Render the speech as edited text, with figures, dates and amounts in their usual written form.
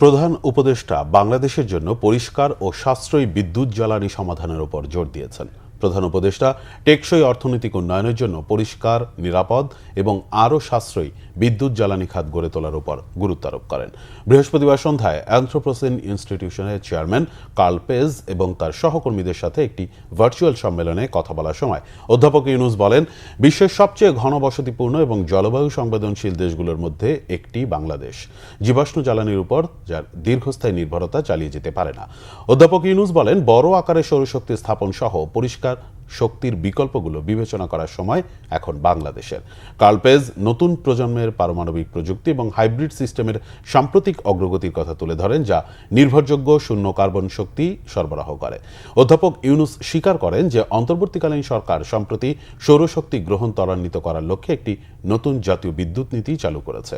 প্রধান উপদেষ্টা বাংলাদেশের জন্য পরিষ্কার ও সাশ্রয়ী বিদ্যুৎ জ্বালানি সমাধানের উপর জোর দিয়েছেন। প্রধান উপদেষ্টা টেকসই অর্থনৈতিক উন্নয়নের জন্য পরিষ্কার, নিরাপদ এবং আরও সাশ্রয়ী বিদ্যুৎ জ্বালানি খাত গড়ে তোলার উপর গুরুত্ব আরোপ করেন। বৃহস্পতিবার সন্ধ্যায় অ্যানথ্রোপোসেন ইনস্টিটিউশনের চেয়ারম্যান কার্ল পেজ এবং তার সহকর্মীদের সাথে একটি ভার্চুয়াল সম্মেলনে কথা বলার সময় অধ্যাপক ইউনুস বলেন, বিশ্বের সবচেয়ে ঘনবসতিপূর্ণ এবং জলবায়ু সংবেদনশীল দেশগুলোর মধ্যে একটি বাংলাদেশ জীবাশ্ম জ্বালানির উপর যার দীর্ঘস্থায়ী নির্ভরতা চালিয়ে যেতে পারে না। অধ্যাপক ইউনুস বলেন, বড় আকারে সৌরশক্তি স্থাপন সহ পরিষ্কার শক্তির বিকল্পগুলো বিবেচনা করার সময় এখন বাংলাদেশের। কার্ল পেজ নতুন প্রজন্মের পারমাণবিক প্রযুক্তি এবং হাইব্রিড সিস্টেমের সাম্প্রতিক অগ্রগতির কথা তুলে ধরেন, যা নির্ভরযোগ্য শূন্য কার্বন শক্তি সরবরাহ করে। অধ্যাপক ইউনুস স্বীকার করেন যে অন্তর্বর্তীকালীন সরকার সম্প্রতি সৌরশক্তি গ্রহণ ত্বরান্বিত করার লক্ষ্যে একটি নতুন জাতীয় বিদ্যুৎ নীতি চালু করেছে।